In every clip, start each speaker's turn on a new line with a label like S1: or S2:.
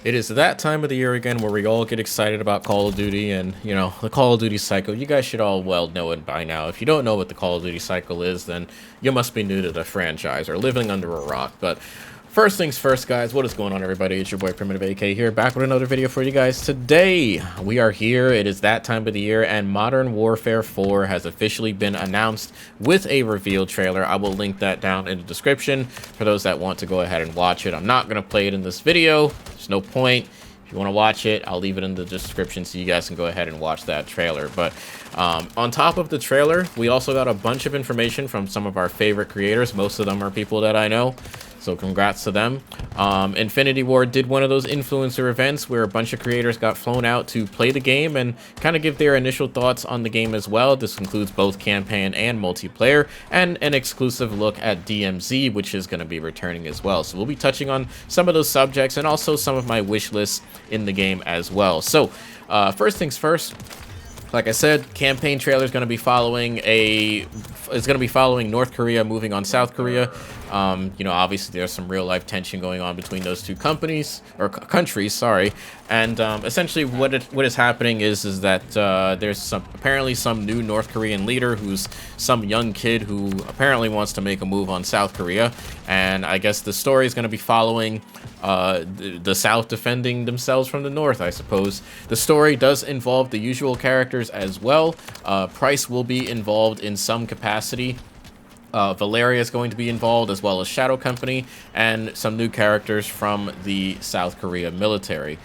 S1: It is that time of the year again where we all get excited about Call of Duty and, the Call of Duty cycle. You guys should all well know it by now. If you don't know what the Call of Duty cycle is, then you must be new to the franchise or living under a rock. But first things first, guys, what is going on, everybody? It's your boy Primitive AK here, back with another video for you guys. Today, we are here. It is that time of the year, and Modern Warfare 4 has officially been announced with a reveal trailer. I will link that down in the description for those that want to go ahead and watch it. I'm not going to play it in this video. There's no point. If you want to watch it, I'll leave it in the description so you guys can go ahead and watch that trailer. But on top of the trailer, we also got a bunch of information from some of our favorite creators. Most of them are people that I know, so congrats to them. Infinity Ward did one of those influencer events where a bunch of creators got flown out to play the game and kind of give their initial thoughts on the game as well. This includes both campaign and multiplayer, and an exclusive look at DMZ, which is going to be returning as well. So we'll be touching on some of those subjects and also some of my wish lists in the game as well. So first things first, like I said, campaign trailer is going to be following North Korea moving on South Korea. Obviously there's some real life tension going on between those two countries, sorry. And essentially what is happening is that there's apparently some new North Korean leader who's some young kid who apparently wants to make a move on South Korea. And I guess the story is going to be following the South defending themselves from the North, I suppose. The story does involve the usual characters as well. Price will be involved in some capacity. Valeria is going to be involved, as well as Shadow Company, and some new characters from the South Korea military.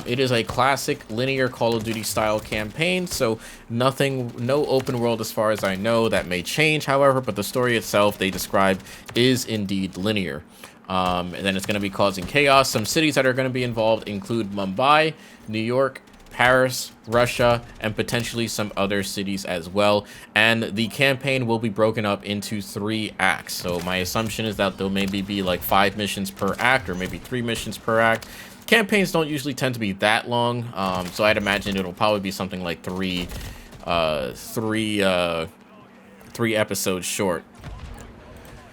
S1: It is a classic linear Call of Duty style campaign, so no open world as far as I know. That may change, however, but the story itself they describe is indeed linear. And then it's going to be causing chaos. Some cities that are going to be involved include Mumbai, New York, Paris, Russia, and potentially some other cities as well. And the campaign will be broken up into 3 acts. So my assumption is that there'll maybe be like 5 missions per act, or maybe 3 missions per act. Campaigns don't usually tend to be that long, so I'd imagine it'll probably be something like three episodes short.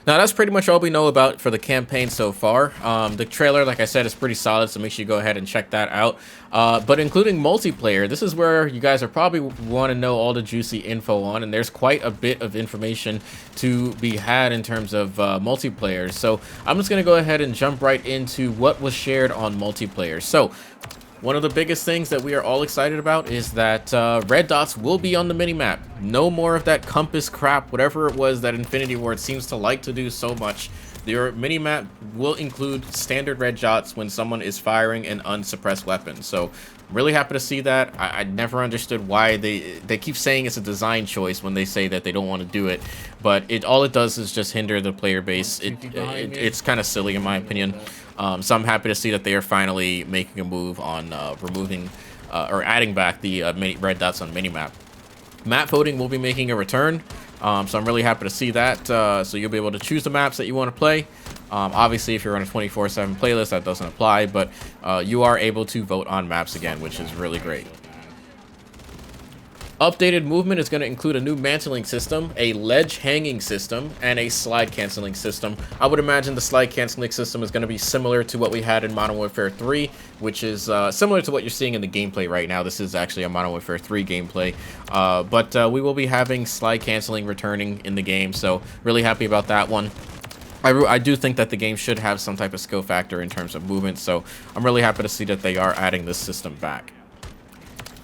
S1: Now, that's pretty much all we know about for the campaign so far. The trailer, like I said, is pretty solid, so make sure you go ahead and check that out. But including multiplayer, this is where you guys are probably want to know all the juicy info on, and there's quite a bit of information to be had in terms of multiplayer. So I'm just going to go ahead and jump right into what was shared on multiplayer. So one of the biggest things that we are all excited about is that red dots will be on the minimap. No more of that compass crap, whatever it was that Infinity Ward seems to like to do so much. Your minimap will include standard red dots when someone is firing an unsuppressed weapon. So I'm really happy to see that. I never understood why they keep saying it's a design choice when they say that they don't want to do it. But all it does is just hinder the player base. It's kind of silly in my opinion. So I'm happy to see that they are finally making a move on removing or adding back the red dots on minimap. Map voting will be making a return, so I'm really happy to see that. So you'll be able to choose the maps that you want to play. Obviously, if you're on a 24/7 playlist, that doesn't apply, but you are able to vote on maps again, which is really great. Updated movement is going to include a new mantling system, a ledge hanging system, and a slide canceling system. I would imagine the slide canceling system is going to be similar to what we had in Modern Warfare 3, which is similar to what you're seeing in the gameplay right now. This is actually a Modern Warfare 3 gameplay, but we will be having slide canceling returning in the game, so really happy about that one. I do think that the game should have some type of skill factor in terms of movement, so I'm really happy to see that they are adding this system back.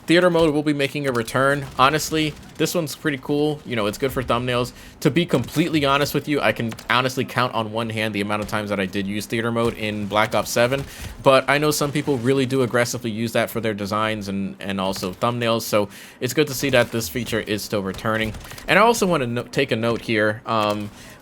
S1: Theater mode will be making a return. Honestly, this one's pretty cool. It's good for thumbnails. To be completely honest with you, I can honestly count on one hand the amount of times that I did use theater mode in Black Ops 7, but I know some people really do aggressively use that for their designs and also thumbnails, so it's good to see that this feature is still returning. And I also want to take a note here.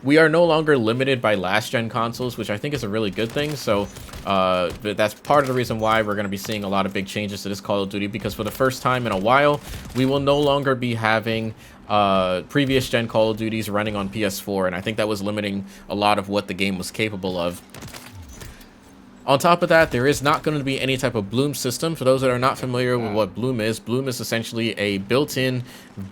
S1: We are no longer limited by last-gen consoles, which I think is a really good thing. So that's part of the reason why we're going to be seeing a lot of big changes to this Call of Duty, because for the first time in a while, we will no longer be having previous gen Call of Duties running on PS4, and I think that was limiting a lot of what the game was capable of. On top of that, there is not going to be any type of bloom system. For those that are not familiar with what bloom is essentially a built-in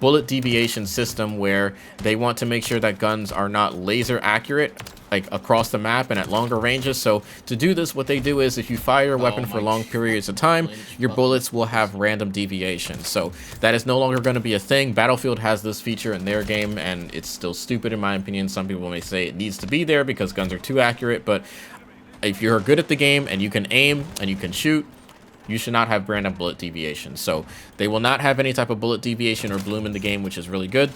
S1: bullet deviation system where they want to make sure that guns are not laser accurate like across the map and at longer ranges. So to do this, what they do is if you fire a weapon for long periods of time, your bullets will have random deviations. So that is no longer going to be a thing. Battlefield has this feature in their game, and it's still stupid in my opinion. Some people may say it needs to be there because guns are too accurate, but if you're good at the game and you can aim and you can shoot, you should not have random bullet deviation. So they will not have any type of bullet deviation or bloom in the game, which is really good.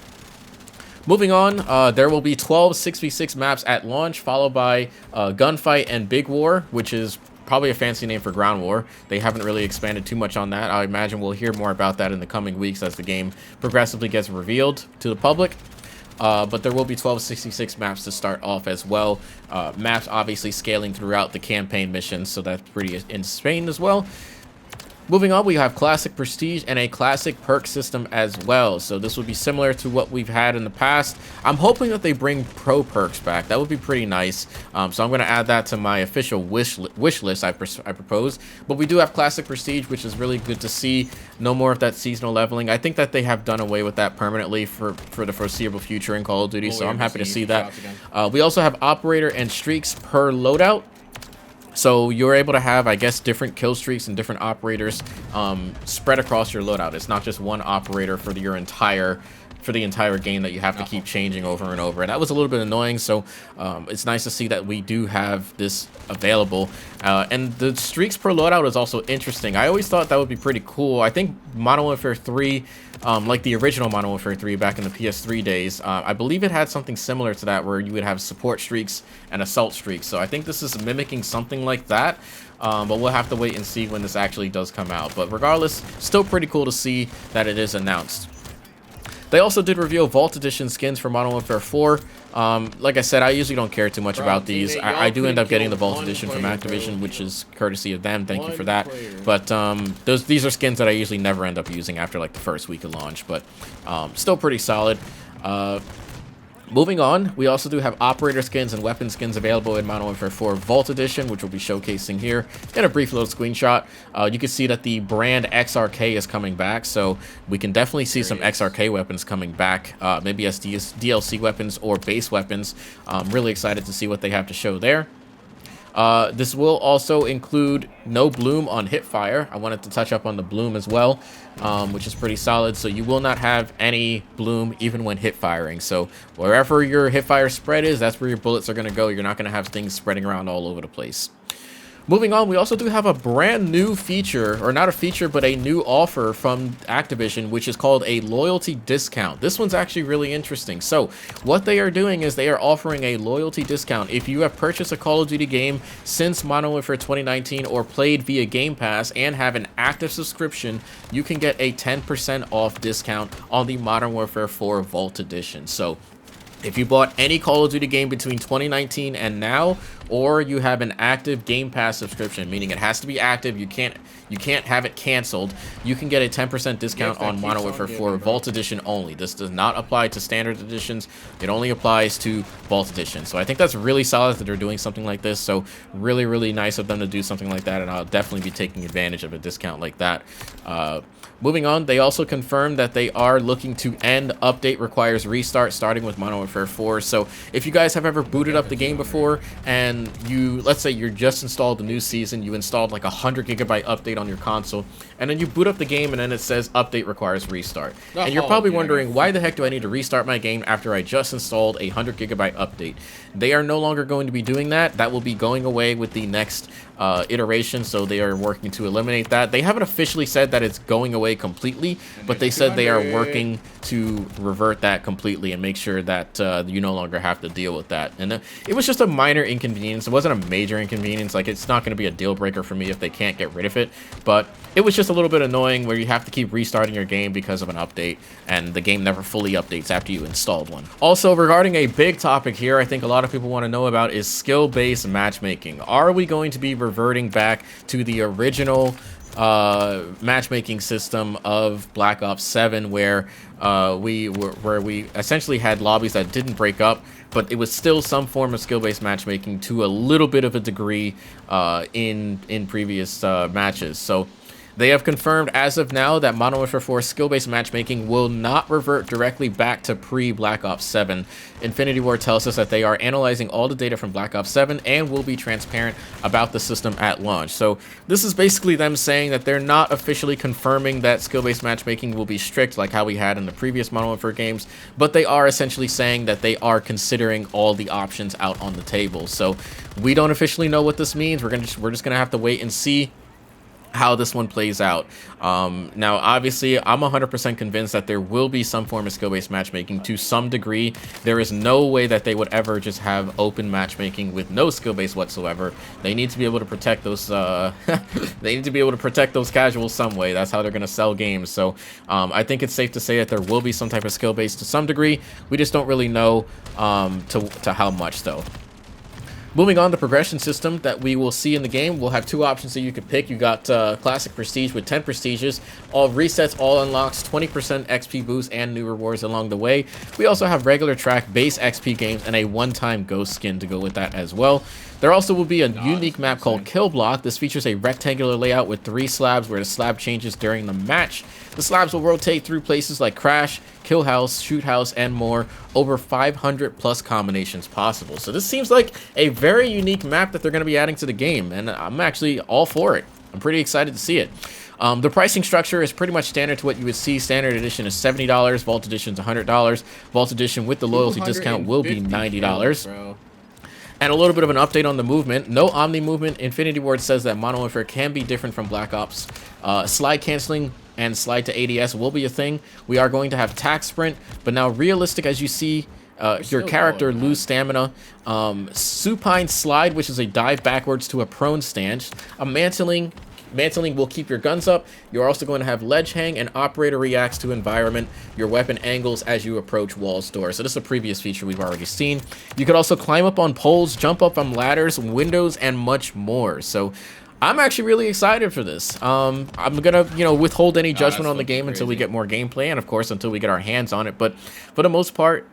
S1: Moving on, there will be 12 6v6 maps at launch, followed by Gunfight and Big War, which is probably a fancy name for Ground War. They haven't really expanded too much on that. I imagine we'll hear more about that in the coming weeks as the game progressively gets revealed to the public. But there will be 12 66 maps to start off as well. Maps obviously scaling throughout the campaign missions, so that's pretty insane as well. Moving on, we have Classic Prestige and a Classic Perk system as well. So this will be similar to what we've had in the past. I'm hoping that they bring Pro Perks back. That would be pretty nice. So I'm going to add that to my official wish list I propose. But we do have Classic Prestige, which is really good to see. No more of that seasonal leveling. I think that they have done away with that permanently for the foreseeable future in Call of Duty. So I'm happy to see that. We also have Operator and Streaks per loadout. So you're able to have, I guess, different kill streaks and different operators spread across your loadout. It's not just one operator for the entire game that you have to keep changing over and over. And that was a little bit annoying. So it's nice to see that we do have this available. And the streaks per loadout is also interesting. I always thought that would be pretty cool. I think Modern Warfare 3, like the original Modern Warfare 3 back in the PS3 days, I believe it had something similar to that where you would have support streaks and assault streaks. So I think this is mimicking something like that. But we'll have to wait and see when this actually does come out. But regardless, still pretty cool to see that it is announced. They also did reveal Vault Edition skins for Modern Warfare 4. Like I said, I usually don't care too much about these. I do end up getting the Vault Edition from Activision, which is courtesy of them. Thank you for that. But these are skins that I usually never end up using after like the first week of launch. But still pretty solid. Moving on, we also do have operator skins and weapon skins available in Modern Warfare 4 Vault Edition, which we'll be showcasing here in a brief little screenshot. You can see that the brand XRK is coming back, so we can definitely see some XRK weapons coming back, maybe as DLC weapons or base weapons. I'm really excited to see what they have to show there. This will also include no bloom on hipfire. I wanted to touch up on the bloom as well, which is pretty solid. So you will not have any bloom even when hip firing. So wherever your hipfire spread is, that's where your bullets are going to go. You're not going to have things spreading around all over the place. Moving on, we also do have a brand new feature, or not a feature, but a new offer from Activision, which is called a loyalty discount. This one's actually really interesting. So what they are doing is they are offering a loyalty discount. If you have purchased a Call of Duty game since Modern Warfare 2019 or played via Game Pass and have an active subscription, you can get a 10% off discount on the Modern Warfare 4 Vault Edition. So if you bought any Call of Duty game between 2019 and now, or you have an active Game Pass subscription, meaning it has to be active, you can't have it canceled, you can get a 10% discount on Modern Warfare 4 Vault Edition only. This does not apply to standard editions. It only applies to Vault Edition. So I think that's really solid that they're doing something like this. So really, really nice of them to do something like that, and I'll definitely be taking advantage of a discount like that. Moving on, they also confirmed that they are looking to end update requires restart starting with Modern Warfare 4. So if you guys have ever booted up the game before and let's say you just installed the new season, you installed like a 100 gigabyte update on your console, and then you boot up the game and then it says update requires restart. And you're probably wondering, why the heck do I need to restart my game after I just installed a 100 gigabyte update? They are no longer going to be doing that. That will be going away with the next iteration, so they are working to eliminate that. They haven't officially said that it's going away completely, but they said they are working to revert that completely and make sure that you no longer have to deal with that. And it was just a minor inconvenience. It wasn't a major inconvenience. Like, it's not going to be a deal breaker for me if they can't get rid of it, but it was just a little bit annoying where you have to keep restarting your game because of an update, and the game never fully updates after you installed one. Also, regarding a big topic here, I think a lot of people want to know about is skill-based matchmaking. Are we going to be reverting back to the original matchmaking system of Black Ops 7, where we essentially had lobbies that didn't break up, but it was still some form of skill-based matchmaking to a little bit of a degree in previous matches. So They have confirmed as of now that Modern Warfare 4 skill-based matchmaking will not revert directly back to pre-Black Ops 7. Infinity Ward tells us that they are analyzing all the data from Black Ops 7 and will be transparent about the system at launch. So this is basically them saying that they're not officially confirming that skill-based matchmaking will be strict like how we had in the previous Modern Warfare games, but they are essentially saying that they are considering all the options out on the table. So we don't officially know what this means. We're just gonna have to wait and see how this one plays out. Now, obviously, I'm 100% convinced that there will be some form of skill-based matchmaking to some degree. There is no way that they would ever just have open matchmaking with no skill-based whatsoever. They need to be able to protect those. They need to be able to protect those casuals some way. That's how they're going to sell games. So, I think it's safe to say that there will be some type of skill-based to some degree. We just don't really know to how much, though. Moving on, the progression system that we will see in the game, we'll have two options that you could pick. You got Classic Prestige with 10 Prestiges, all resets, all unlocks, 20% XP boost, and new rewards along the way. We also have regular track, base XP games, and a one-time ghost skin to go with that as well. There also will be a unique map called Kill Block. This features a rectangular layout with 3 slabs where the slab changes during the match. The slabs will rotate through places like Crash, Kill House, Shoot House, and more. Over 500 plus combinations possible. So this seems like a very unique map that they're going to be adding to the game, and I'm actually all for it. I'm pretty excited to see it. The pricing structure is pretty much standard to what you would see. Standard edition is $70, Vault edition is $100. Vault edition with the loyalty discount will be $90. Bro. And a little bit of an update on the movement. No Omni movement. Infinity Ward says that Modern Warfare can be different from Black Ops. Slide canceling and slide to ADS will be a thing. We are going to have tac sprint, but now realistic as you see your character lose stamina. Supine slide, which is a dive backwards to a prone stance. A mantling will keep your guns up. You're also going to have ledge hang, and operator reacts to environment, your weapon angles as you approach walls door. So this is a previous feature we've already seen. You could also climb up on poles, jump up on ladders, windows, and much more. So I'm actually really excited for this. I'm gonna, withhold any judgment on the game until we get more gameplay, and of course until we get our hands on it. But for the most part,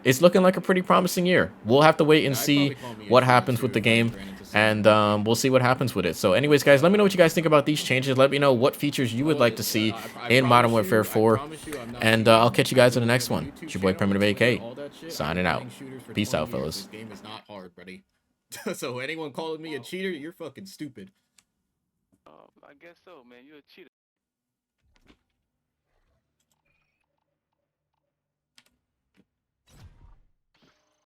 S1: it's looking like a pretty promising year. We'll have to wait and see what happens with the game, and we'll see what happens with it. So anyways, guys, let me know what you guys think about these changes. Let me know what features you would like to see in Modern Warfare 4, and I'll catch you guys in the next one. It's your boy Primitive AK, signing out. Peace out, fellas. This game is not hard, buddy. So anyone calling me a cheater, you're fucking stupid.
S2: I guess so, man. You're a cheater.